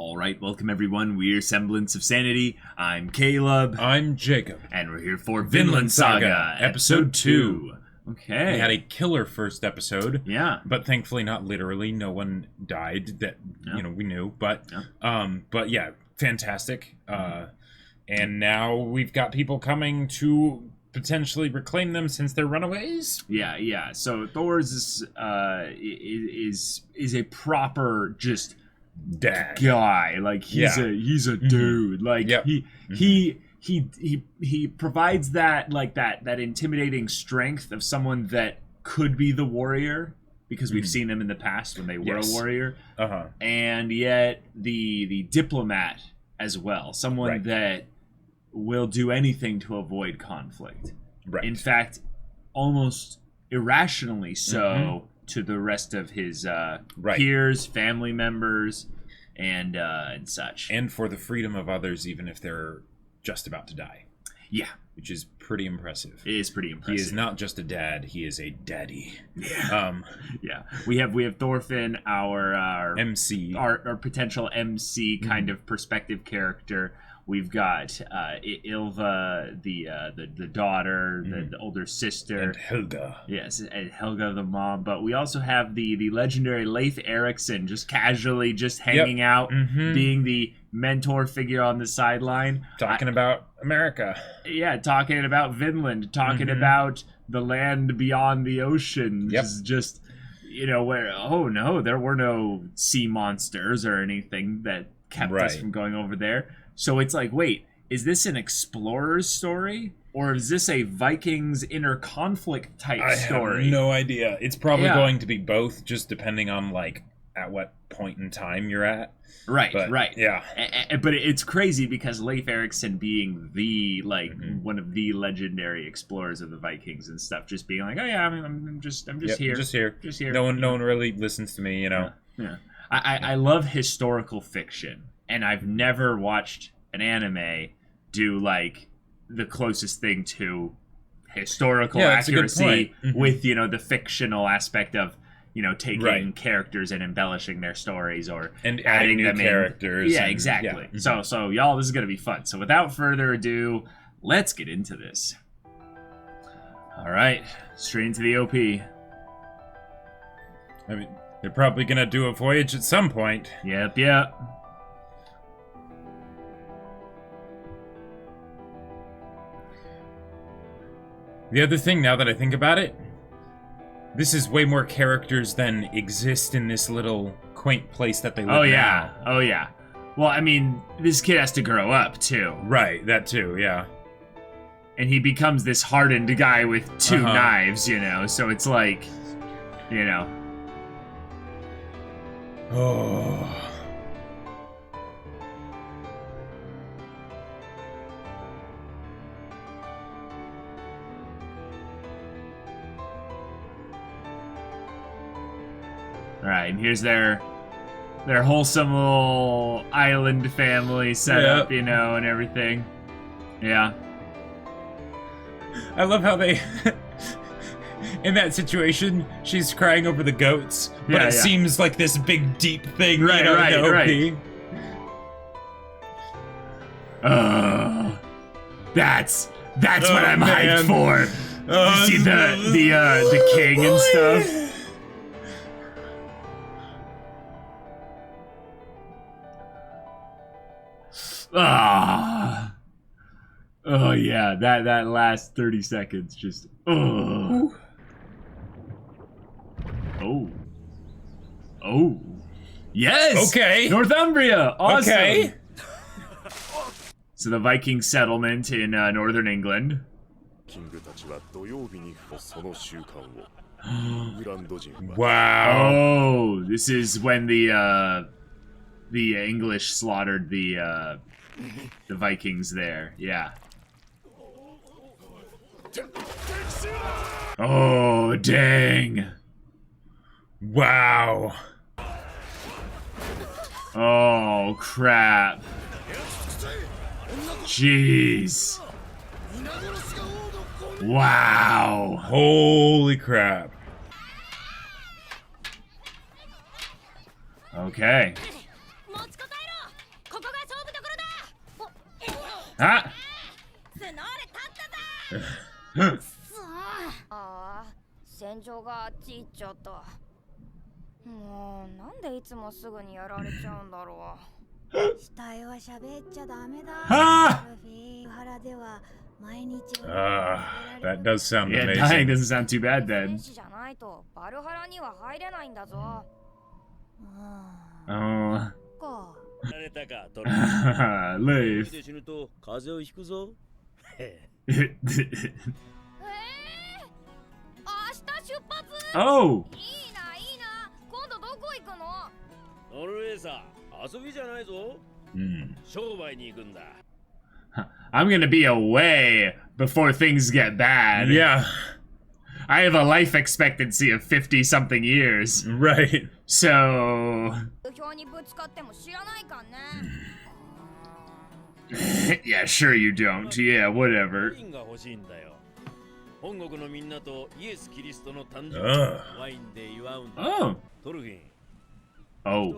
All right, welcome everyone. We're Semblance of Sanity. I'm Caleb. I'm Jacob. And we're here for Vinland Saga, Episode 2. Okay. We had a killer first episode. Yeah. But thankfully not literally. No one died that, we knew. But yeah, fantastic. And now we've got people coming to potentially reclaim them since they're runaways. Yeah. So Thors is a proper just dad guy. Like he's a dude. Like he provides that that intimidating strength of someone that could be the warrior, because we've seen them in the past when they were a warrior. And yet the diplomat as well, someone that will do anything to avoid conflict. In fact, almost irrationally so to the rest of his peers, family members, and such. And for the freedom of others, even if they're just about to die. Yeah. Which is pretty impressive. It is pretty impressive. He is not just a dad, he is a daddy. Yeah. We have Thorfinn, our MC. Our potential MC kind of perspective character. We've got Ilva, the daughter, the older sister. And Helga. Yes, and Helga, the mom. But we also have the legendary Leif Erikson just casually just hanging out, being the mentor figure on the sideline. Talking about America. Yeah, talking about Vinland, talking about the land beyond the ocean. Just, where, oh no, there were no sea monsters or anything that kept us from going over there. So it's like, wait, is this an explorer's story? Or is this a Vikings inner conflict type story? I have no idea. It's probably going to be both, just depending on, at what point in time you're at. Right. Yeah. But it's crazy because Leif Erikson being the, one of the legendary explorers of the Vikings and stuff, just being like, oh yeah, I'm just here. Just here. No one really listens to me, Yeah. I love historical fiction. And I've never watched an anime do the closest thing to historical accuracy with the fictional aspect of taking characters and embellishing their stories or and adding new characters. Yeah, exactly. So y'all, this is gonna be fun. So without further ado, let's get into this. All right, straight into the OP. I mean, they're probably gonna do a voyage at some point. Yep. The other thing, now that I think about it, this is way more characters than exist in this little quaint place that they live in. Oh yeah. Well, I mean, this kid has to grow up too. Right, that too, yeah. And he becomes this hardened guy with two knives, so it's like, Oh. Alright, and here's their wholesome little island family set up, and everything. Yeah. I love how they... in that situation, she's crying over the goats, but it seems like this big, deep thing, right. That's what I'm hyped for. You see the king and stuff? Oh yeah, that last 30 seconds just Oh. Yes. Okay. Northumbria. Awesome. Okay. So the Viking settlement in northern England. Wow. Oh, this is when the English slaughtered the Vikings there. Yeah. Oh, dang. Wow. Oh, crap. Jeez. Wow. Holy crap. Okay. Ah! That does sound Yeah, amazing. dying doesn't sound too bad then. Oh. Leif. Oh! I'm gonna be away before things get bad. Yeah. I have a life expectancy of 50-something years. Right. So... yeah, sure you don't. Yeah, whatever. Oh. Oh.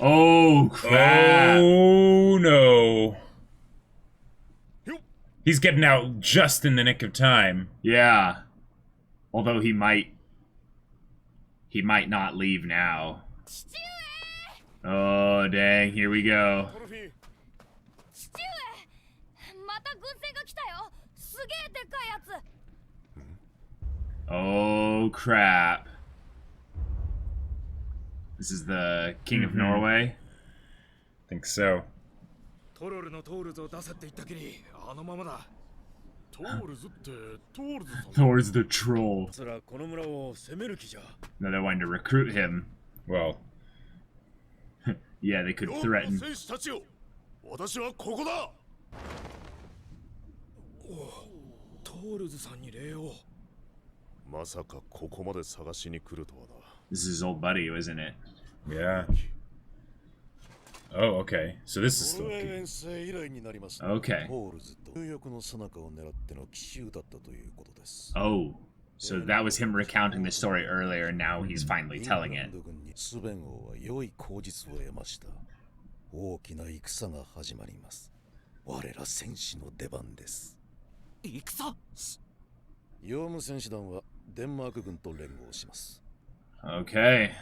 Oh, crap. Oh, no. He's getting out just in the nick of time. Yeah. Although he might not leave now. Oh, dang. Here we go. Oh, crap. This is the King of Norway? I think so. Thors the troll. No, they're wanting to recruit him. Well. Yeah, they could threaten. This is his old buddy, isn't it? Yeah. Oh, okay. So this is Floki. Okay. Oh. So that was him recounting the story earlier, and now he's finally telling it. Okay.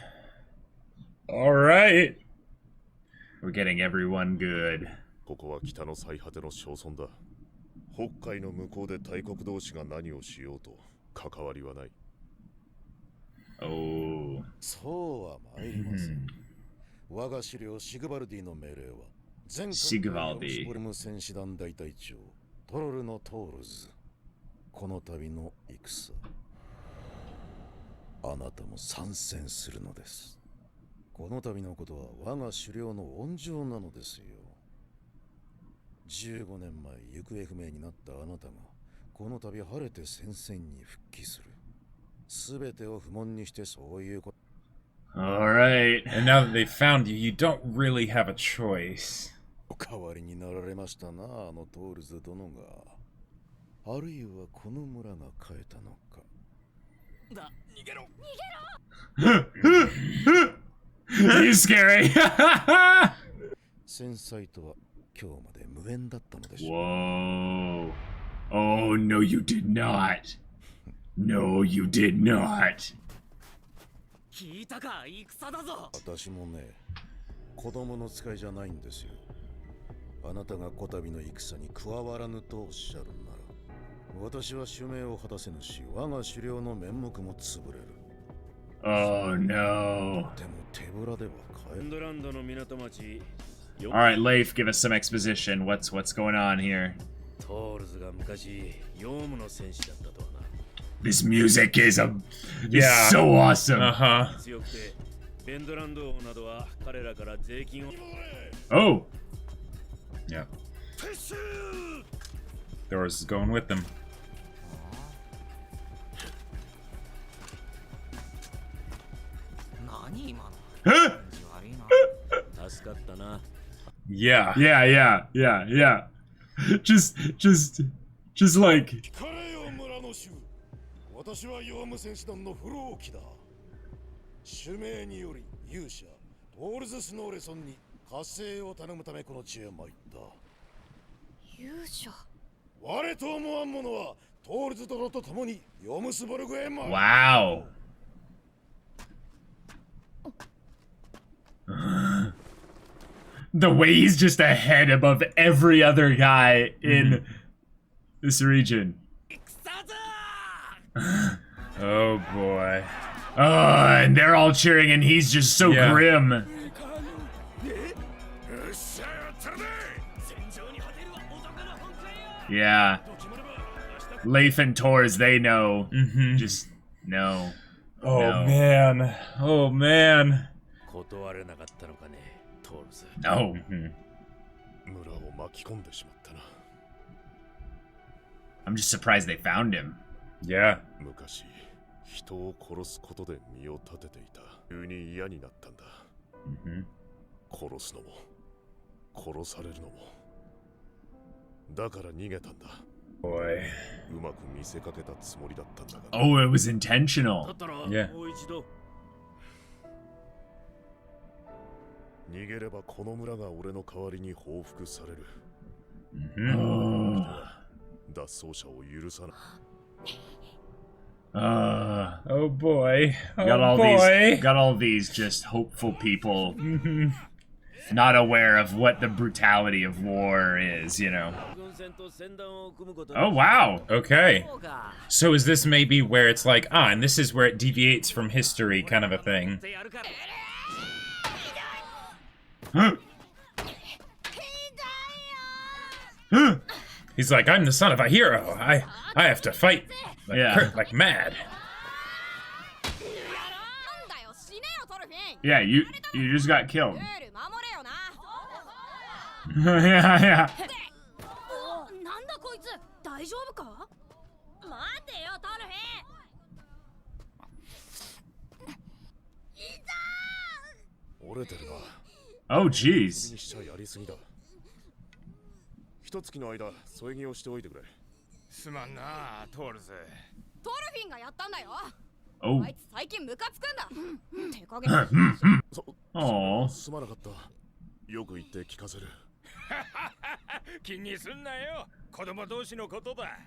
Alright. We're getting everyone good. Oh. Sigvaldi. あなたも参戦するのです。この度のことは我が狩猟の温情なのですよ。15年前行方不明になったあなたがこの度晴れて戦線に復帰する。すべてを不問にしてそういうこと。Alright. And now that they've found you, you don't really have a choice. お代わりになられましたな、あのトールズ殿が。あるいはこの村が変えたのか。だ、逃げろ。He's scary. 戦災とは今日まで無縁だったのでしょう。 Whoa. Oh, no, you did not. No, you did not. 聞いたか、戦だぞ。私もね、子供の使いじゃないんですよ。あなたがこたびの戦に加わらぬとおっしゃるなら、私は使命を果たせぬし、我が狩猟の面目も潰れる。Oh, no. でも手ぶらでは帰る。 Alright, Leif, give us some exposition. What's going on here? This music is so awesome. Uh-huh. Oh. Yeah. Thors is going with them. Huh? Yeah. Yeah. Just like. 私は弱無戦士団のフローキだ。主命により勇者トールズスノーレソンに活性を頼むためこの地へ参った。勇者。我と思わん者はトールズ殿と共にヨムスボルグへ参る。Wow. The way he's just ahead above every other guy in this region. Oh boy. And they're all cheering and he's just so grim. Yeah. Leif and Thors, they know. Just no. Oh No. man. Oh man. No. 村を巻き込んでしまったな。 I'm just surprised they found him. Yeah. 昔人を殺すことで身を立てていた。急に嫌になったんだ。殺すのも殺されるのも。だから逃げたんだ。 Boy. うまく見せかけたつもりだったんだが。 Oh, it was intentional. Yeah. 逃げればこの村が俺の代わりに報復される。脱走者を許さない。 Oh boy. Got Oh all boy. these, got all these just hopeful people, not aware of what the brutality of war is, you know. Oh wow. Okay. So is this maybe where it's like, and this is where it deviates from history kind of a thing? He's like, I'm the son of a hero. I have to fight like mad. Yeah, you just got killed. Yeah. Oh jeez. 一月の間添え木をしておいてくれ。すまんな、トールズ。トルフィンがやったんだよ。 Oh. あいつ最近ムカつくんだ。手加減。Oh. すまなかった。よく言って聞かせる。気にすんなよ。子供同士のことだ。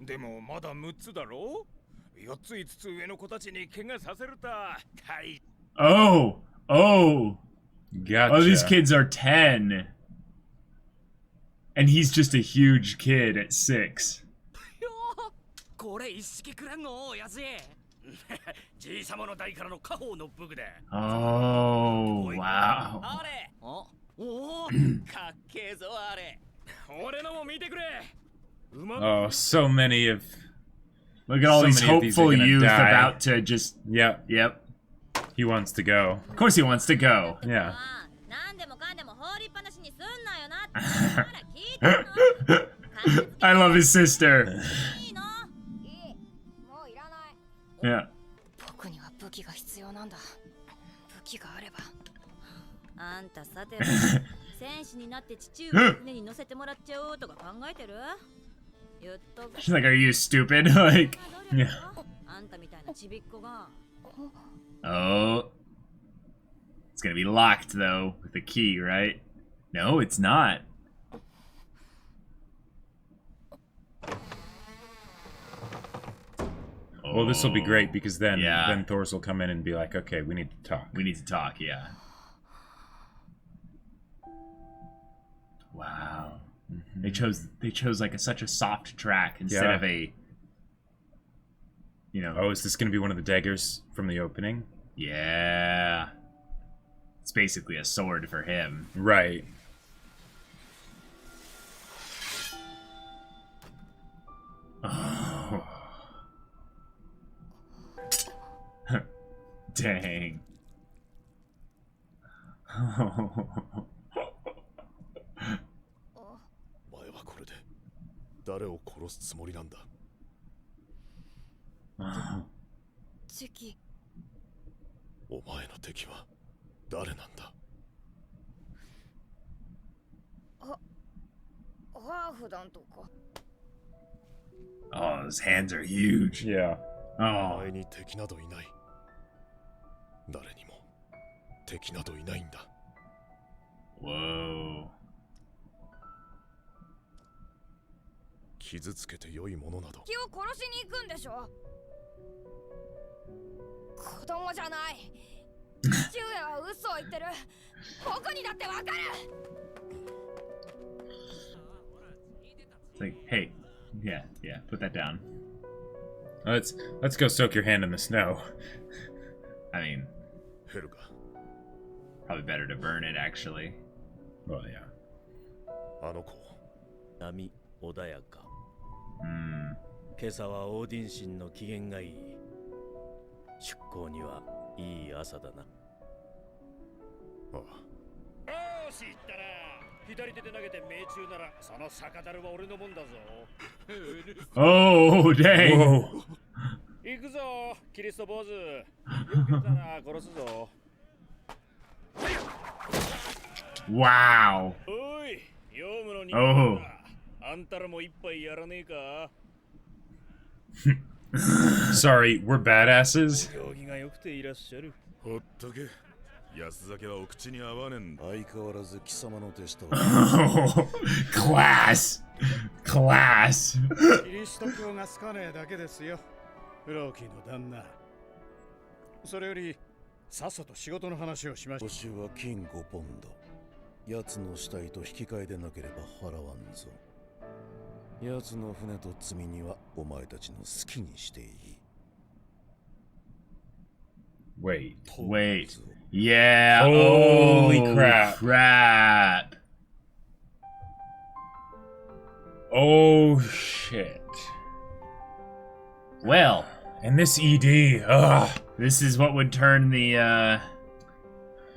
でもまだ6つだろ。4つ5つ上の子たちに怪我させるた。はい。 Oh. Oh. Gotcha. Oh, these kids are 10. And he's just a huge kid at 6. これ一式くれんの、やつい。じいさまの代からの家宝の武具だ。 Oh, wow. あれ。おお、かっけえぞあれ。俺のも見てくれ。 Oh, so many of. Look at all So these many of these are hopeful gonna youth die. about to just. Yep. Yep. He wants to go. Of course he wants to go. Yeah. 何でもかんでも放りっぱなしにすんなよなって。ほら聞いてんの。 I love his sister. いいの。いい。もういらない。 Yeah. 僕には武器が必要なんだ。武器があれば。あんたさて戦士になって父上の船に乗せてもらっちゃおうとか考えてる？言っとく。 She's like, are you stupid? Like, yeah. あんたみたいなちびっ子が。 Oh. It's gonna be locked, though, with the key, right? No, it's not. Well, this will be great because then Yeah. Thors will come in and be like, okay, we need to talk. We need to talk, yeah. Wow. They chose like such a soft track instead Yeah. of a, you know. Oh, is this going to be one of the daggers from the opening? Yeah. It's basically a sword for him. Right. Oh. Dang. お前はこれで誰を殺すつもりなんだ。チキ。お前の敵は誰なんだ。ハーフ団とか。 Oh, his hands are huge. Yeah. お Oh. 前に敵などいない。誰にも敵などいないんだ。 Whoa. 傷つけて良いものなど。敵を殺しに行くんでしょ。子供じゃない。父上は嘘を言ってる。僕にだってわかる。 It's like, hey, yeah, put that down. Let's go soak your hand in the snow. I mean, ヘルガ、 probably better to burn it, actually. Well, yeah. あの子。波穏やか。 Hmm. 今朝はオーディン神の機嫌がいい。出港にはいい朝だな。ああ。よし、行ったな。左手で投げて命中なら、その酒樽は俺のもんだぞ。 Oh, dang. Whoa. 行くぞ、キリスト坊主。よく来たな、殺すぞ。 Wow. おい、ヨウムの人間だ。あんたらも一杯やらねえか。 Sorry, we're badasses. 行儀が良くていらっしゃる。ほっとけ。安酒はお口に合わねんだ。相変わらず貴様の手下 Oh, class. Class. キリスト教が好かねえだけですよ。フローキーの旦那。それより、さっさと仕事の話をしましょう。報酬は金5ポンド。奴の死体と引き換えでなければ払わんぞ。奴の船と積み荷はお前たちの好きにしていい。 Wait. Wait. Yeah. Holy oh, crap. crap. Oh, shit. Well, And this ED. Ugh. this is what would turn the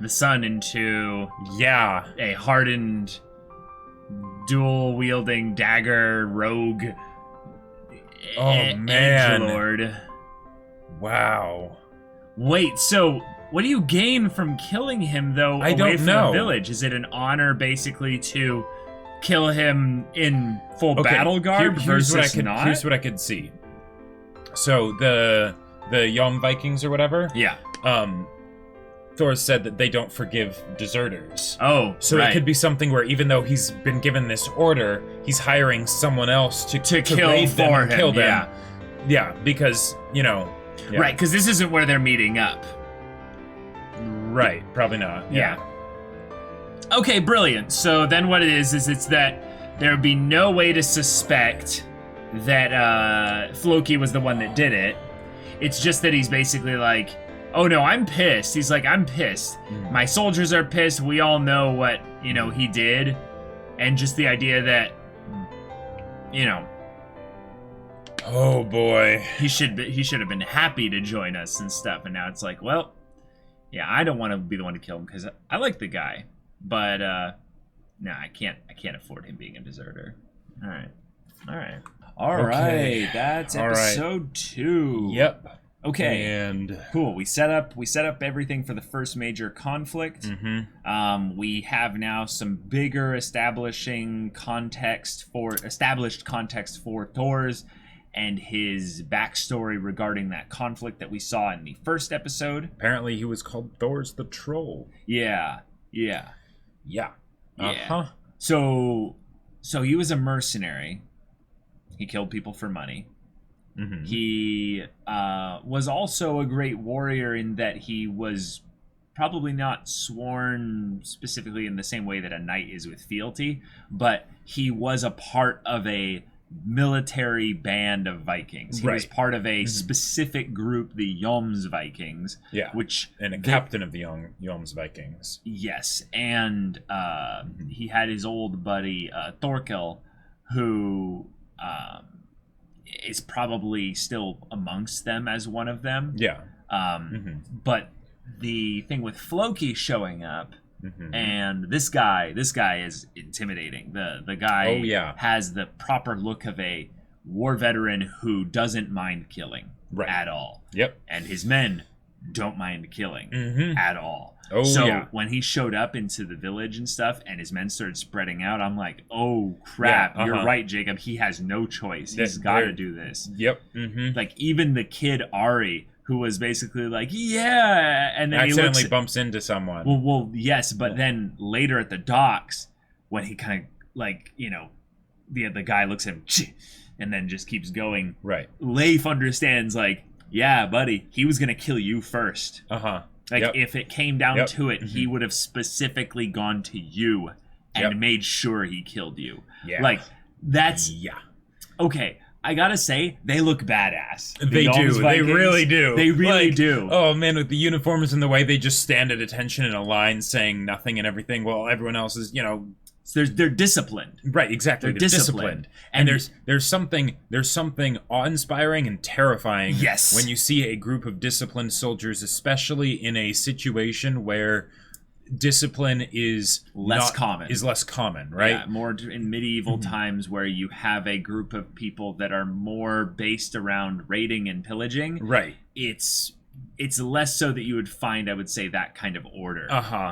sun into Yeah. a hardened, dual-wielding dagger rogue. Oh, man. Edgelord. Wow. Wait, so what do you gain from killing him, though, I away don't from know. the village? Is it an honor, basically, to kill him in full battle garb here's what I versus could, not? Here's what I could see. So the Yom Vikings or whatever. Yeah. Thors said that they don't forgive deserters. Oh, So right. it could be something where even though he's been given this order, he's hiring someone else to kill raid them for and him, kill them. yeah. Yeah, because, you know. Yeah. Right, because this isn't where they're meeting up. Right, probably not. Yeah. Okay, brilliant. So then what it is it's that there would be no way to suspect that Floki was the one that did it. It's just that he's basically like, oh no, I'm pissed. He's like, I'm pissed. My soldiers are pissed. We all know what, he did. And just the idea that, Oh boy. he should have been happy to join us and stuff. And now it's like, well, yeah, I don't want to be the one to kill him because I like the guy. But, no, I can't afford him being a deserter. All right. All Okay. right, that's All right. episode 2. Yep. Okay. And Cool. We set up everything for the first major conflict. We have now some bigger established context for Thors and his backstory regarding that conflict that we saw in the first episode. apparently he was called Thors the Troll. Yeah. Yeah. Uh-huh. So he was a mercenary. He killed people for money. He was also a great warrior in that he was probably not sworn specifically in the same way that a knight is with fealty, but he was a part of a military band of Vikings. He was Right. part of a specific group, the Joms Vikings. Yeah. Which And a captain of the Yom's Vikings. Yes, and he had his old buddy Thorkel, who is probably still amongst them as one of them. Yeah. But the thing with Floki showing up, and this guy is intimidating. The guy Oh, yeah. has the proper look of a war veteran who doesn't mind killing Right. at all. Yep. And his men don't mind killing at all. Oh, so yeah. when he showed up into the village and stuff and his men started spreading out, I'm like, oh crap, Yeah, you're right, Jacob. He has no choice. He's got to do this. Yep. Like even the kid Ari, who was basically like, yeah, and then accidentally he bumps into someone. Well, yes, but then later at the docks, when he kind of like, you know, the guy looks at him, and then just keeps going. Right. Leif understands, like, yeah, buddy, he was gonna kill you first. Like, if it came down to it, he would have specifically gone to you and made sure he killed you. Yeah. Like, that's okay. I gotta say, they look badass. They do. Vikings, they really do. They really do. Oh man, with the uniforms and the way they just stand at attention in a line, saying nothing and everything, while everyone else is, you know, they're disciplined. Right, exactly. They're disciplined. And there's something awe-inspiring and terrifying when you see a group of disciplined soldiers, especially in a situation where discipline is less common, right? Yeah, more in medieval times where you have a group of people that are more based around raiding and pillaging. Right. It's less so that you would find, I would say, that kind of order.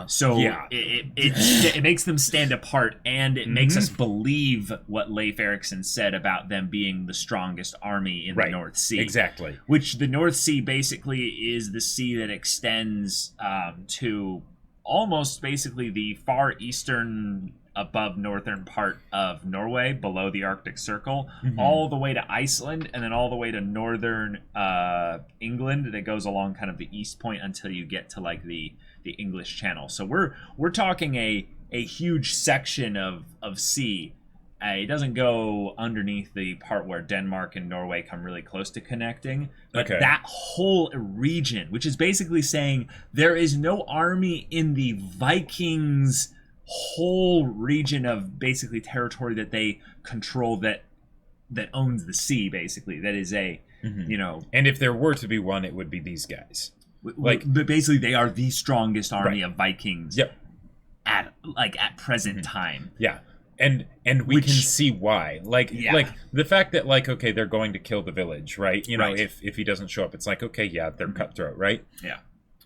So it makes them stand apart, and it makes us believe what Leif Erikson said about them being the strongest army in the North Sea. Exactly. Which the North Sea basically is the sea that extends to almost basically the far eastern above northern part of Norway, below the Arctic Circle, all the way to Iceland, and then all the way to northern England that goes along kind of the east point until you get to like the English Channel. So we're talking a huge section of sea. It doesn't go underneath the part where Denmark and Norway come really close to connecting. But that whole region, which is basically saying there is no army in the Vikings' whole region of basically territory that they control that owns the sea, basically. That is a, you know... And if there were to be one, it would be these guys. But basically, they are the strongest army of Vikings at present time. Yeah. And we can see why. Like the fact that, like, okay, they're going to kill the village, right? You know, if he doesn't show up, it's like, okay, yeah, they're cutthroat, right? Yeah.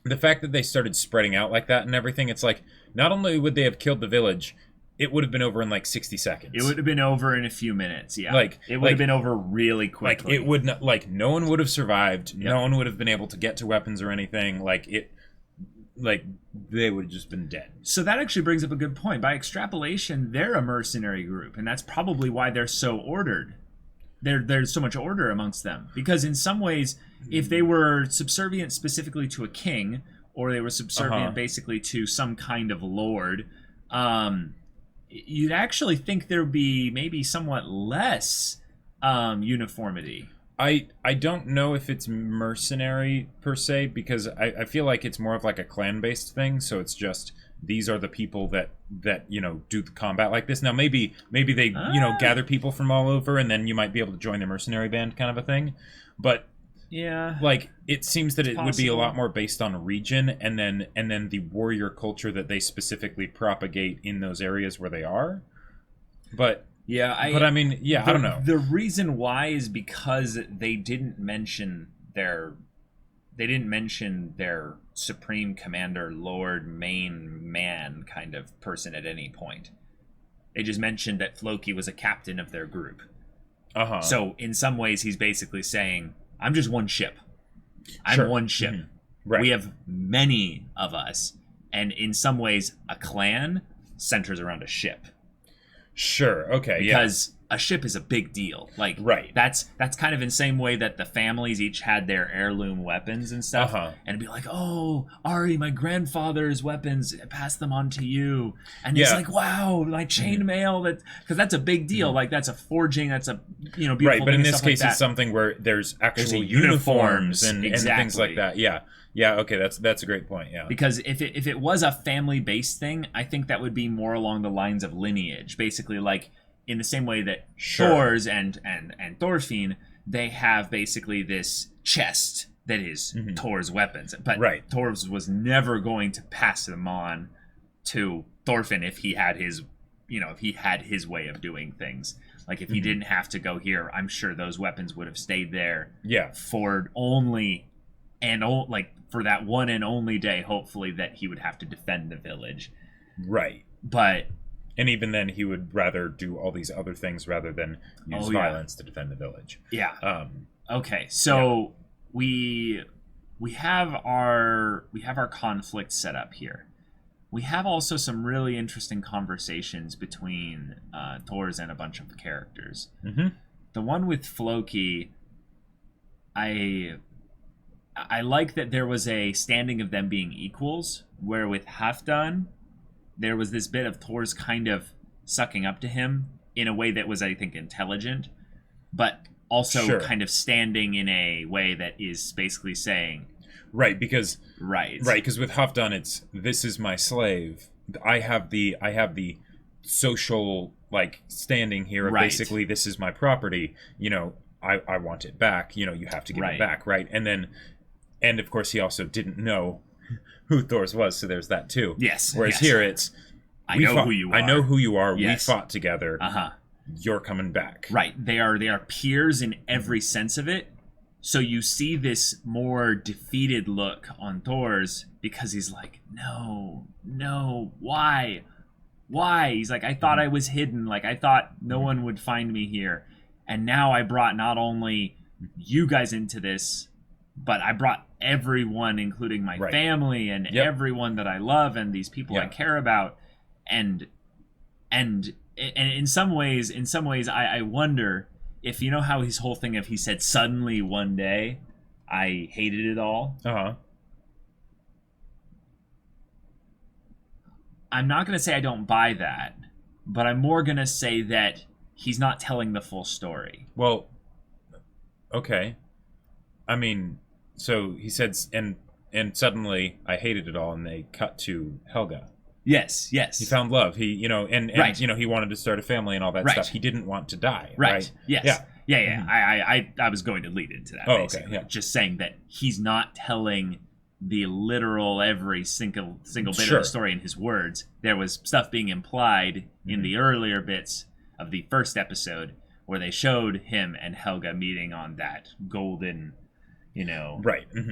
The fact that they started spreading out like that and everything, it's like, not only would they have killed the village, it would have been over in like 60 seconds. It would have been over in a few minutes, yeah. Like it would have been over really quickly. Like, it would not, like, no one would have survived. Yep. No one would have been able to get to weapons or anything. Like, they would have just been dead. So that actually brings up a good point. By extrapolation, they're a mercenary group, and that's probably why they're so ordered. There's so much order amongst them. Because in some ways, if they were subservient specifically to a king, or they were subservient basically to some kind of lord, you'd actually think there would be maybe somewhat less uniformity. I don't know if it's mercenary per se, because I feel like it's more of like a clan-based thing. So it's just, these are the people that you know, do the combat like this. Now maybe they you know, gather people from all over, and then you might be able to join the mercenary band kind of a thing. But yeah, like, it seems that it would be a lot more based on region, and then the warrior culture that they specifically propagate in those areas where they are. But yeah, I mean, yeah, I don't know. The reason why is because they didn't mention their supreme commander, lord, main man kind of person at any point. They just mentioned that Floki was a captain of their group. So in some ways, he's basically saying, I'm just one ship. I'm one ship. Right. We have many of us. And in some ways, a clan centers around a ship. Sure. Okay. Because a ship is a big deal. Like, that's kind of in the same way that the families each had their heirloom weapons and stuff. And it'd be like, oh, Ari, my grandfather's weapons, pass them on to you. And it's like, wow, like chainmail, because that's a big deal. Like, that's a forging, that's a, you know, beautiful but thing in this case, like it's something where there's actual uniforms and things like that. Yeah, okay, that's a great point, yeah. Because if it was a family-based thing, I think that would be more along the lines of lineage. Basically, like, in the same way that Thors and Thorfinn, they have basically this chest that is Thor's weapons. But Thors was never going to pass them on to Thorfinn if he had his, you know, if he had his way of doing things. Like, if he didn't have to go here, I'm sure those weapons would have stayed there. Yeah. For for that one and only day, hopefully, that he would have to defend the village. Right. And even then, he would rather do all these other things rather than use violence to defend the village. Yeah. Okay, so we we have our conflict set up here. We have also some really interesting conversations between Thors and a bunch of characters. Mm-hmm. The one with Floki, I like that there was a standing of them being equals, where with Halfdan, there was this bit of Thors kind of sucking up to him in a way that was, I think, intelligent, but also kind of standing in a way that is basically saying... Right, because with Halfdan, it's, this is my slave. I have the social, like, standing here of basically, this is my property. You know, I want it back. You know, you have to give it back, right? And of course, he also didn't know who Thors was, so there's that too. Yes. Whereas here, it's... I know who you are. I know who you are. Yes. We fought together. Uh-huh. You're coming back. Right. They are peers in every sense of it. So you see this more defeated look on Thors because he's like, no, why? He's like, I thought I was hidden. Like, I thought no one would find me here. And now I brought not only you guys into this, but I brought everyone, including my family and everyone that I love and these people I care about. And in some ways, I wonder if, you know how his whole thing of, he said, suddenly one day I hated it all. Uh-huh. I'm not going to say I don't buy that, but I'm more going to say that he's not telling the full story. Well, okay. I mean, so he said, and suddenly I hated it all, and they cut to Helga. Yes. He found love. He, you know, and you know, he wanted to start a family and all that stuff. He didn't want to die. Right. Yes. Yeah. Mm-hmm. I was going to lead into that. Basically. Okay. Yeah. Just saying that he's not telling the literal every single bit of the story in his words. There was stuff being implied in the earlier bits of the first episode where they showed him and Helga meeting on that golden, you know,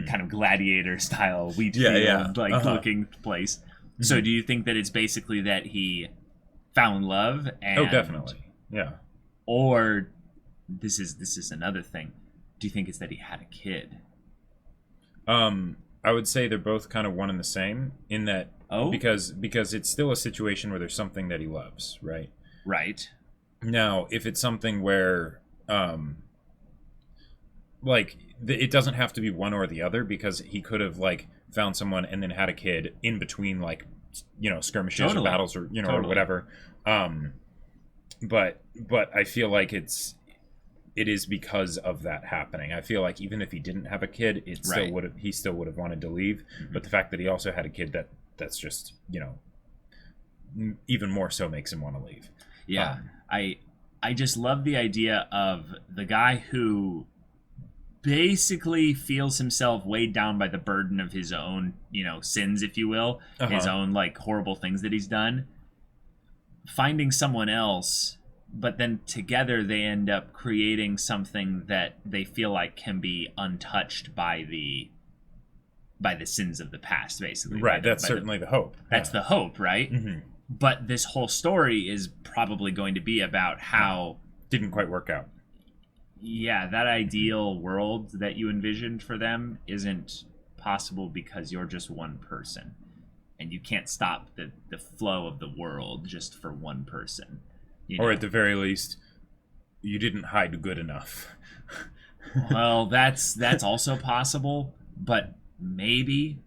kind of gladiator style wheat field looking place. Mm-hmm. So do you think that it's basically that he found love and... Oh, definitely. Yeah. Or this is another thing. Do you think it's that he had a kid? I would say they're both kind of one and the same in that because it's still a situation where there's something that he loves, right? Right. Now, if it's something where it doesn't have to be one or the other, because he could have like found someone and then had a kid in between, like, you know, skirmishes or battles or, you know, or whatever. But I feel like it is because of that happening. I feel like even if he didn't have a kid, he still would have wanted to leave. Mm-hmm. But the fact that he also had a kid, that's just, you know, even more so makes him want to leave. Yeah. I just love the idea of the guy who basically feels himself weighed down by the burden of his own, you know, sins, if you will, his own, like, horrible things that he's done, finding someone else, but then together they end up creating something that they feel like can be untouched by the sins of the past, basically. Right, that's certainly the hope. That's the hope, right? Mm-hmm. But this whole story is probably going to be about how... Didn't quite work out. Yeah, that ideal world that you envisioned for them isn't possible because you're just one person. And you can't stop the flow of the world just for one person. You know? Or at the very least, you didn't hide good enough. Well, that's also possible, but maybe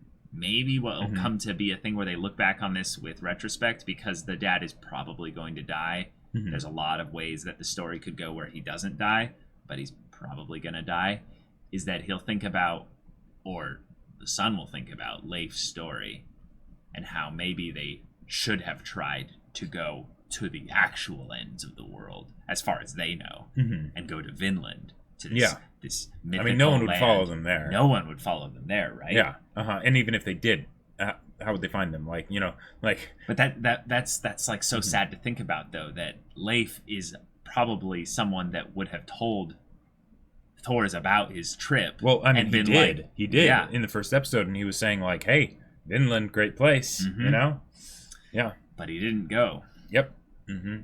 what will come to be a thing where they look back on this with retrospect, because the dad is probably going to die. Mm-hmm. There's a lot of ways that the story could go where he doesn't die, but he's probably going to die, is that he'll think about, or the son will think about, Leif's story and how maybe they should have tried to go to the actual ends of the world, as far as they know, and go to Vinland, to this mythical I mean, no one would land. follow them there. No one would follow them there, right? Yeah. And even if they did, how would they find them? Like, you know, like... But that's like so sad to think about, though, that Leif is probably someone that would have told Thors about his trip. Well, I mean, he did. He did in the first episode, and he was saying, like, hey, Vinland, great place, you know? Yeah. But he didn't go. Yep. Mm-hmm.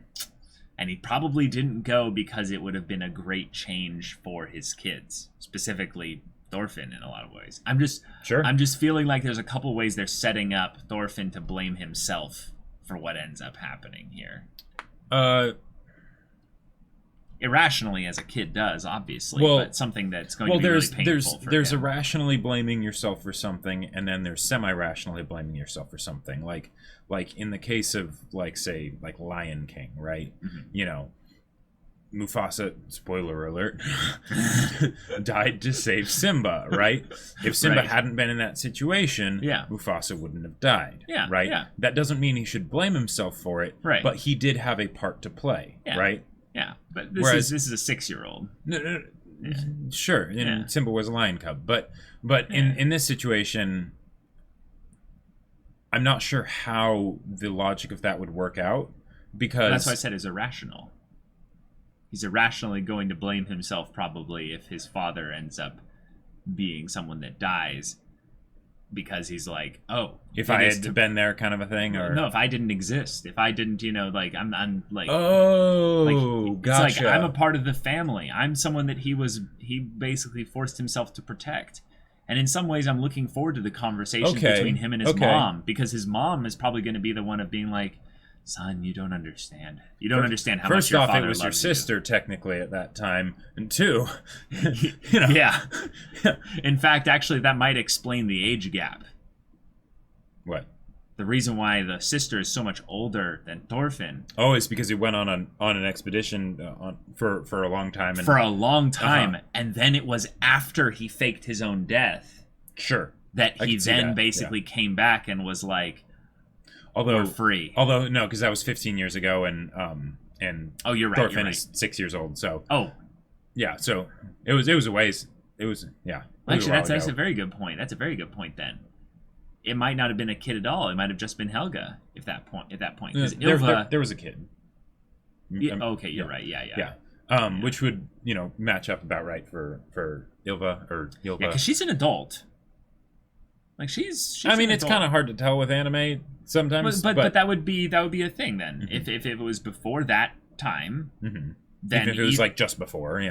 And he probably didn't go because it would have been a great change for his kids, specifically Thorfinn in a lot of ways. I'm just feeling like there's a couple ways they're setting up Thorfinn to blame himself for what ends up happening here. Irrationally, as a kid does, obviously, but something that's going to be really painful for there's him. irrationally blaming yourself for something, and then there's semi-rationally blaming yourself for something. Like in the case of, like, say, like Lion King, right? Mm-hmm. You know, Mufasa, spoiler alert, died to save Simba, right? If Simba hadn't been in that situation, Mufasa wouldn't have died, right? Yeah. That doesn't mean he should blame himself for it, right? But he did have a part to play, right? Yeah, but this is a 6-year-old. Sure, and Simba was a lion cub, but in this situation, I'm not sure how the logic of that would work out, because that's why I said it's irrational. He's irrationally going to blame himself probably if his father ends up being someone that dies, because he's like, oh, if I had been there, kind of a thing, or no, if I didn't exist, if I didn't, like I'm like, gotcha. It's like I'm a part of the family. I'm someone that he basically forced himself to protect. And in some ways, I'm looking forward to the conversation between him and his mom, because his mom is probably going to be the one of being like, son, you don't understand. You don't understand how much your father loves you. First off, it was your sister, technically, at that time. And two, Yeah. In fact, actually, that might explain the age gap. What? The reason why the sister is so much older than Thorfinn. Oh, it's because he went on an expedition for a long time. For a long time. And then it was after he faked his own death. Sure. That he then basically came back and was like, we're free. Although no, because that was 15 years ago, and oh, you're right. Thorfinn is 6 years old, so yeah, so it was a ways. It was Actually, that's a very good point. That's a very good point. Then it might not have been a kid at all. It might have just been Helga at that point. Because there was a kid. Yeah, okay, you're right. Yeah. Which would match up about right for Ylva or Ylva. Yeah, because she's an adult. Like she's I mean, it's kind of hard to tell with anime sometimes. But that would be a thing then. Mm-hmm. If it was before that time, then if it was like just before,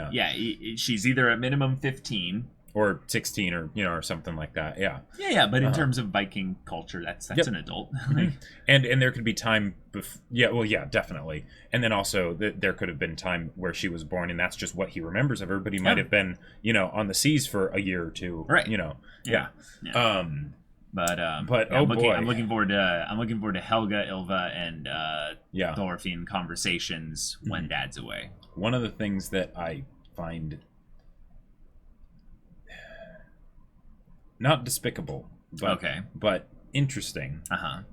she's either at minimum 15 or 16 or something like that. Yeah. But in terms of Viking culture, that's an adult. and there could be time. Definitely. And then also there could have been time where she was born, and that's just what he remembers of her. But he might have been on the seas for a year or two, right? Yeah. But I'm looking forward to Helga, Ylva, and Thorfinn conversations when Dad's away. One of the things that I find not despicable, but interesting,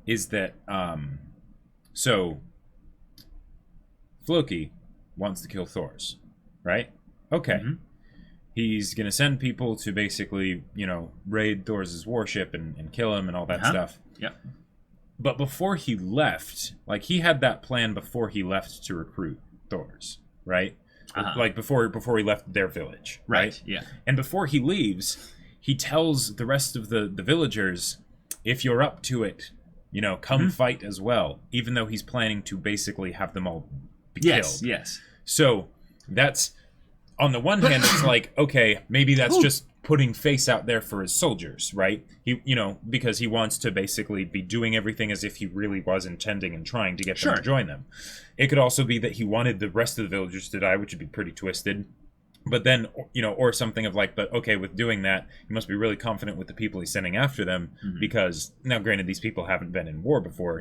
is that so Floki wants to kill Thors, right? Okay. Mm-hmm. He's going to send people to basically, raid Thors' warship and kill him and all that stuff. Yep. But before he left, like, he had that plan before he left to recruit Thors, right? Like, before he left their village, right? Yeah. And before he leaves, he tells the rest of the villagers, if you're up to it, come fight as well, even though he's planning to basically have them all be killed. Yes. So that's, on the one hand, it's like, okay, maybe that's just putting face out there for his soldiers, right? He, because he wants to basically be doing everything as if he really was intending and trying to get them to join them. It could also be that he wanted the rest of the villagers to die, which would be pretty twisted. But then, or something of like, but okay, with doing that, he must be really confident with the people he's sending after them, because, now granted, these people haven't been in war before,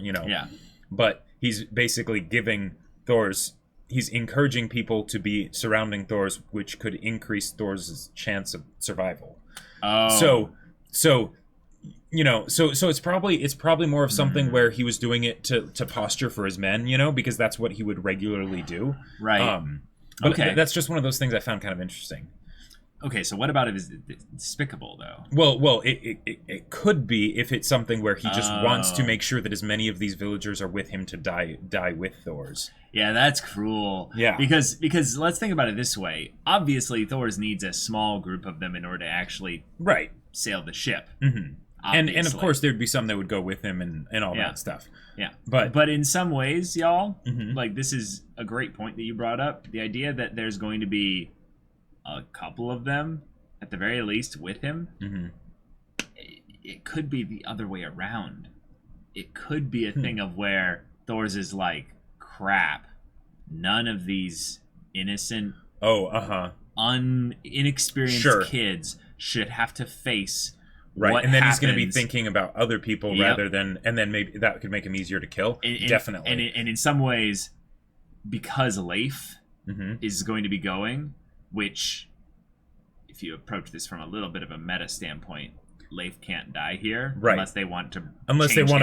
but he's basically giving Thors, he's encouraging people to be surrounding Thors, which could increase Thors' chance of survival. So it's probably more of something where he was doing it to posture for his men, because that's what he would regularly do. Right. But that's just one of those things I found kind of interesting. Okay, so what about it is despicable, though? Well, it could be if it's something where he just wants to make sure that as many of these villagers are with him to die with Thors. Yeah, that's cruel. Yeah. Because let's think about it this way. Obviously, Thors needs a small group of them in order to actually sail the ship. Mm-hmm. And of course, there'd be some that would go with him and all that stuff. Yeah. But in some ways, y'all, like, this is a great point that you brought up. The idea that there's going to be a couple of them at the very least, with him, it could be the other way around. It could be a thing of where Thors is like, crap, none of these innocent, inexperienced kids should have to face what and then happens. He's going to be thinking about other people rather than, and then maybe that could make him easier to kill. Definitely. And in some ways, because Leif is going to be going, which, if you approach this from a little bit of a meta standpoint, Leif can't die here unless they want to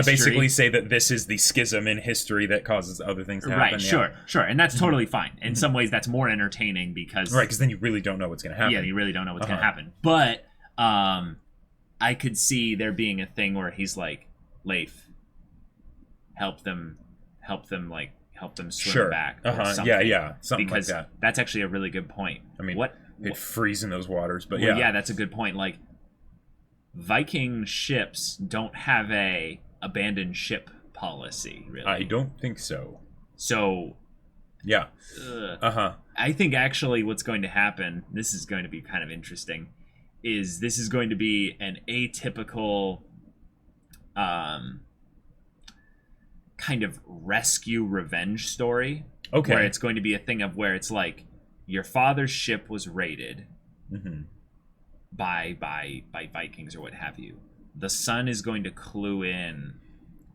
basically say that this is the schism in history that causes other things to happen. Right, sure. And that's totally fine. In some ways, that's more entertaining because... Right, because then you really don't know what's going to happen. Yeah, you really don't know what's going to happen. But I could see there being a thing where he's like, Leif, help them swim back. Or something. Yeah. Something because like that. That's actually a really good point. I mean, they'd freeze in those waters, but yeah, that's a good point. Like, Viking ships don't have a abandoned ship policy, really. I don't think so. So, yeah. I think actually what's going to happen, this is going to be kind of interesting, is this is going to be an atypical kind of rescue revenge story. Okay. Where it's going to be a thing of where it's like, your father's ship was raided. By Vikings or what have you. The son is going to clue in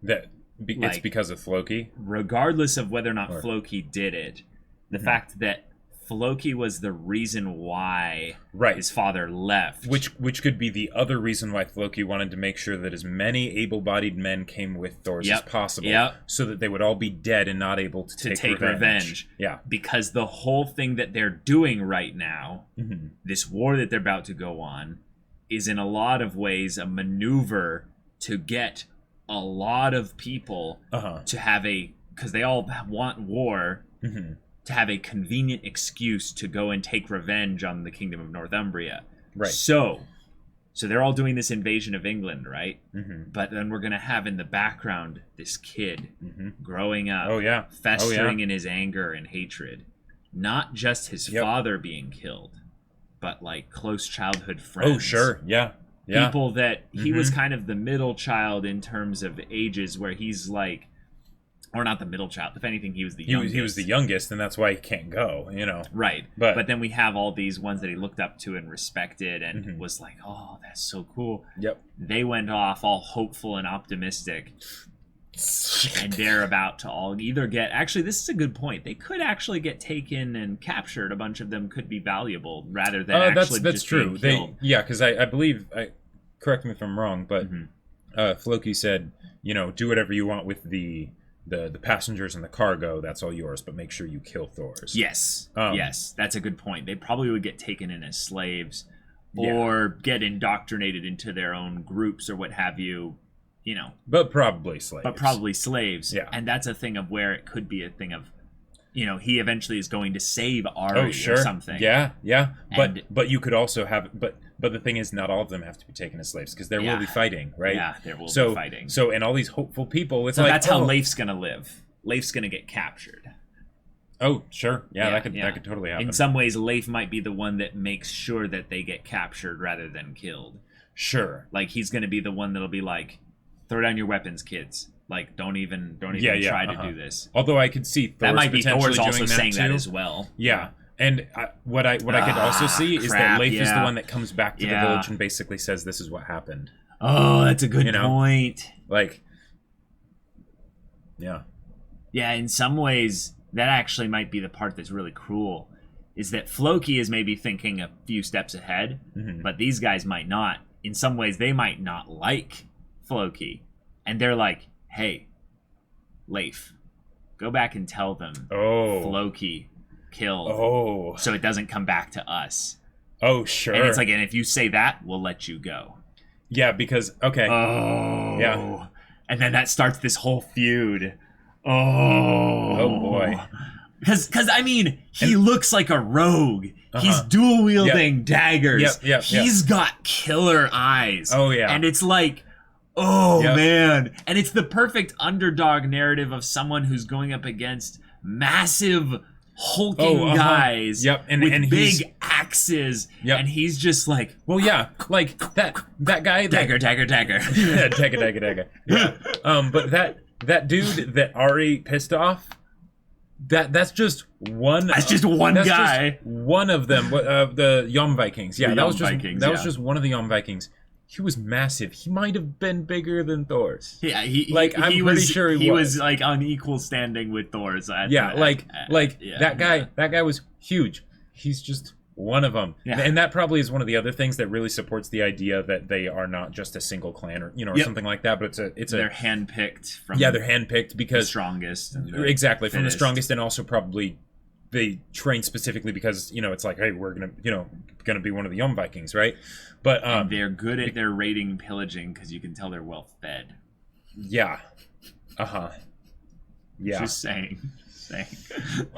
that it's because of Floki, regardless of whether or not Floki did it. The fact that Floki was the reason why his father left, which could be the other reason why Floki wanted to make sure that as many able-bodied men came with Thors as possible, so that they would all be dead and not able to take revenge. Yeah, because the whole thing that they're doing right now, this war that they're about to go on, is in a lot of ways a maneuver to get a lot of people to have because they all want war. To have a convenient excuse to go and take revenge on the Kingdom of Northumbria. Right. So they're all doing this invasion of England, right? But then we're going to have in the background this kid growing up, festering in his anger and hatred. Not just his father being killed, but like close childhood friends. Oh, sure. Yeah. People that he was kind of the middle child in terms of ages, where he's like, or not the middle child. If anything, he was the youngest. He was the youngest, and that's why he can't go, Right. But then we have all these ones that he looked up to and respected and was like, oh, that's so cool. Yep. They went off all hopeful and optimistic. And they're about to all either get... Actually, this is a good point. They could actually get taken and captured. A bunch of them could be valuable rather than actually that's true. Being killed. Because I believe... correct me if I'm wrong, but Floki said, do whatever you want with the passengers and the cargo, that's all yours, but make sure you kill Thors. Yes. Yes, that's a good point. They probably would get taken in as slaves or get indoctrinated into their own groups or what have you, But probably slaves. Yeah. And that's a thing of where it could be a thing of, he eventually is going to save Ari or something. Yeah. But you could also have... But the thing is, not all of them have to be taken as slaves, because there will be fighting, right? Yeah, there will be fighting. So, and all these hopeful people, it's that's how Leif's going to live. Leif's going to get captured. Oh, sure. Yeah, that could totally happen. In some ways, Leif might be the one that makes sure that they get captured rather than killed. Sure. Like, he's going to be the one that'll be like, throw down your weapons, kids. Like, don't even try to do this. Although I could see Thors that might be Thors also saying too. that as well. Yeah. And what I could also see is that Leif is the one that comes back to the village and basically says, this is what happened. Oh, that's a good point. Like, yeah. Yeah, in some ways, that actually might be the part that's really cruel, is that Floki is maybe thinking a few steps ahead, but these guys might not. In some ways, they might not like Floki. And they're like, hey, Leif, go back and tell them Floki killed, so it doesn't come back to us. Oh, sure. And it's like, and if you say that, we'll let you go. Yeah, because yeah, and then that starts this whole feud. Oh boy. Because I mean, he looks like a rogue. He's dual wielding daggers. He's got killer eyes. Oh yeah. And it's like, man, and it's the perfect underdog narrative of someone who's going up against massive hulking guys and with big axes axes, and he's just like, well, yeah, like that guy, dagger. Yeah, dagger. Yeah. But that dude that Ari pissed off, that's just one. That's just one guy. Just one of them. The Yom Vikings. Yeah, that was just one of the Yom Vikings. He was massive. He might have been bigger than Thors. Yeah, I'm pretty sure he was like on equal standing with Thors. That guy. That guy was huge. He's just one of them. Yeah. And that probably is one of the other things that really supports the idea that they are not just a single clan or something like that. But they're handpicked from. Yeah, they're handpicked because the strongest. Exactly, from the strongest, and also probably they train specifically because it's like, hey, we're gonna be one of the Yom Vikings, right? But and they're good at their raiding and pillaging because you can tell they're well fed. Yeah. Yeah. Just saying.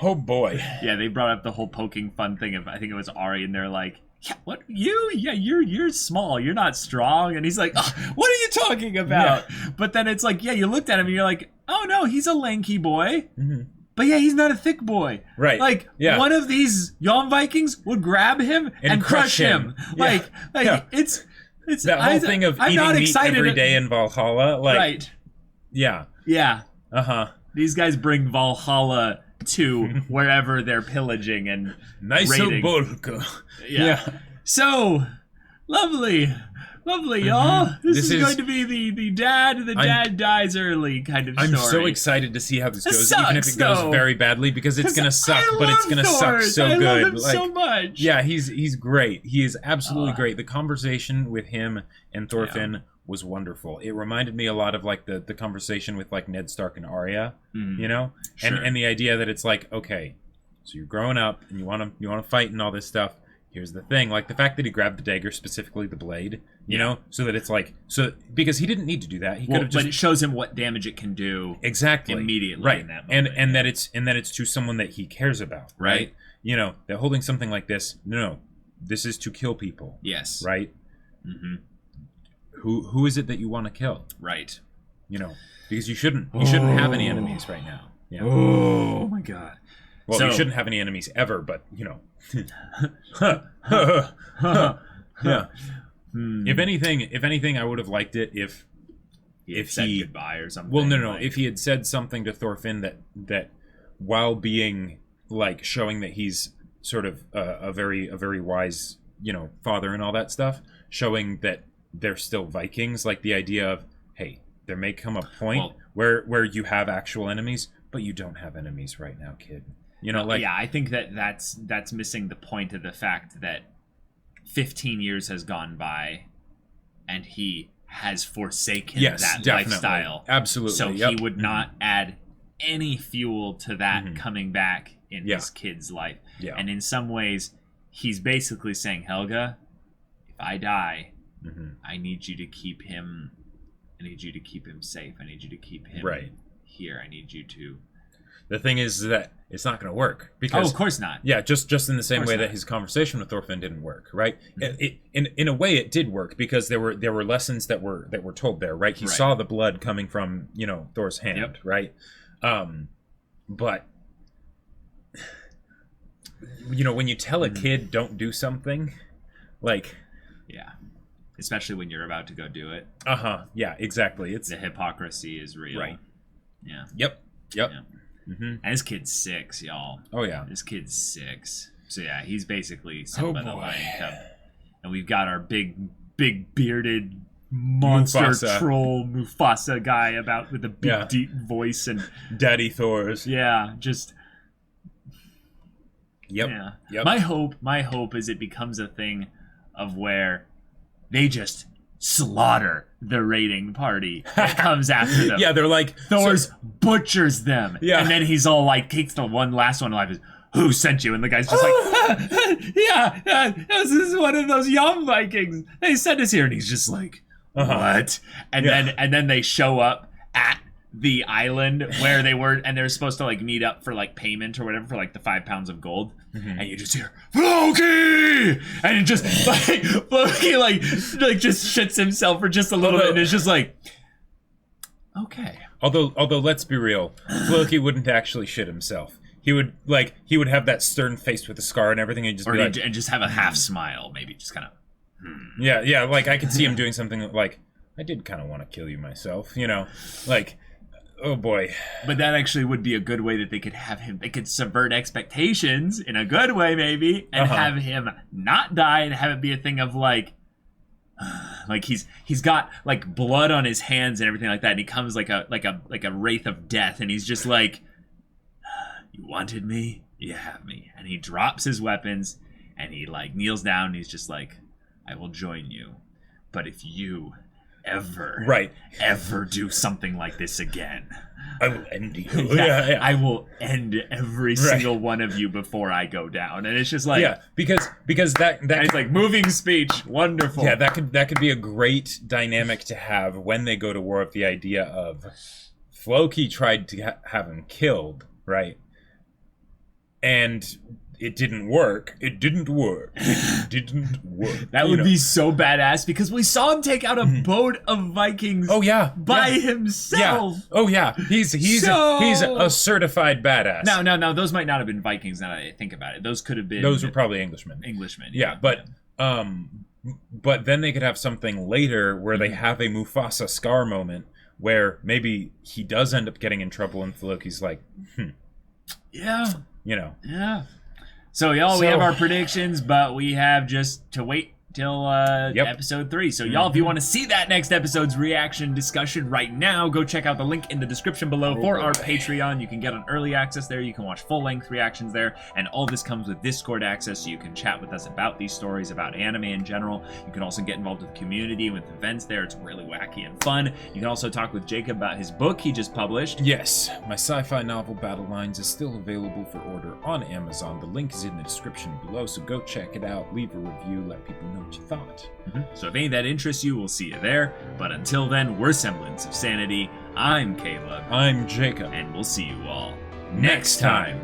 Oh boy. Yeah, they brought up the whole poking fun thing of, I think it was Ari, and they're like, yeah, what, you? Yeah, you're small, you're not strong. And he's like, oh, what are you talking about? Yeah. But then it's like, yeah, you looked at him and you're like, oh no, he's a lanky boy. Mm-hmm. But yeah, he's not a thick boy. Right. Like, one of these Yom Vikings would grab him and crush him. Yeah. Like it's that whole thing of eating meat every day in Valhalla. Like, right. Yeah. Yeah. These guys bring Valhalla to wherever they're pillaging and raiding. Yeah. So, lovely, y'all. This is going to be the dad dies early kind of story. I'm so excited to see how this goes, sucks, even if it goes very badly, because it's going to suck, but it's going to suck so good. I love him so much. Yeah, he's great. He is absolutely great. The conversation with him and Thorfinn was wonderful. It reminded me a lot of like the conversation with like Ned Stark and Arya, Sure. And the idea that it's like, okay, so you're growing up and you want to fight and all this stuff. Here's the thing, like the fact that he grabbed the dagger, specifically the blade, so that it's like, because he didn't need to do that. He could have just, but it shows him what damage it can do exactly immediately, right? In that moment, and that it's to someone that he cares about, right? That holding something like this, no, this is to kill people, yes, right? Mm-hmm. Who is it that you want to kill, right? Because you shouldn't have any enemies right now. Yeah. Oh my god. Well, you shouldn't have any enemies ever, but yeah. If anything, I would have liked it if he said goodbye or something. Well, no. If he had said something to Thorfinn that while being like showing that he's sort of a very wise father and all that stuff, showing that they're still Vikings, like the idea of, hey, there may come a point where you have actual enemies, but you don't have enemies right now, kid. I think that's missing the point of the fact that 15 years has gone by and he has forsaken that lifestyle. Absolutely. So he would not add any fuel to that coming back in his kid's life. Yeah. And in some ways, he's basically saying, Helga, if I die, I need you to keep him. I need you to keep him safe. I need you to keep him here. I need you to. The thing is that it's not going to work because of course not. Yeah, just in the same way that his conversation with Thorfinn didn't work, right? Mm-hmm. In a way, it did work because there were lessons that were told there, right? He saw the blood coming from Thor's hand, right? But when you tell a kid don't do something, like especially when you're about to go do it. Yeah, exactly. It's the hypocrisy is real, right? Yeah. Yep. Yeah. Mm-hmm. And his kid's 6, y'all. Oh yeah, this kid's 6. So yeah, he's basically Simba the Lion Cub, and we've got our big bearded monster troll Mufasa guy with a big deep voice and Daddy Thors. Yeah, just. Yep. Yeah. Yep. My hope is it becomes a thing of where they just slaughter the raiding party that comes after them. Yeah, they're like Thors butchers them. Yeah. And then he's all like takes the one last one alive is, who sent you? And the guy's just like, this is one of those Yom Vikings. They sent us here. And he's just like, what? And then they show up at the island where they were, and they're supposed to like meet up for like payment or whatever for like the 5 pounds of gold. Mm-hmm. And you just hear Floki, and it just like Floki like just shits himself for just a little bit, and it's just like, okay. Although let's be real, Floki wouldn't actually shit himself. he would have that stern face with the scar and everything, and just be like, and just have a half smile, maybe just kind of. Yeah, like I could see him doing something like, I did kind of want to kill you myself, like, oh boy. But that actually would be a good way that they could have him. They could subvert expectations in a good way, maybe, and have him not die, and have it be a thing of like he's got like blood on his hands and everything like that, and he comes like a wraith of death, and he's just like, you wanted me, you have me, and he drops his weapons, and he like kneels down, and he's just like, I will join you, but if you ever do something like this again, I will end you. I will end every single one of you before I go down. And it's just like, because that it's like moving speech, wonderful. Yeah, that could be a great dynamic to have when they go to war. With the idea of Floki tried to have him killed, right? And it didn't work. It didn't work. That would be so badass, because we saw him take out a boat of Vikings. Oh yeah, by himself. Yeah. Oh yeah, he's a certified badass. No, those might not have been Vikings. Now that I think about it, those could have been. Those were probably Englishmen. Yeah, but then they could have something later where they have a Mufasa Scar moment where maybe he does end up getting in trouble, and Floki's like, yeah. Yeah. So, y'all, we have our predictions, but we have just to wait till episode 3. So, y'all, if you want to see that next episode's reaction discussion right now, go check out the link in the description below for our Patreon. You can get an early access there. You can watch full-length reactions there. And all this comes with Discord access, so you can chat with us about these stories, about anime in general. You can also get involved with the community, with events there. It's really wacky and fun. You can also talk with Jacob about his book he just published. Yes, my sci-fi novel, Battle Lines, is still available for order on Amazon. The link is in the description below, so go check it out. Leave a review. Let people know what you thought. So if any of that interests you, we'll see you there. But until then, we're Semblance of Sanity. I'm Caleb. I'm Jacob. And we'll see you all next time.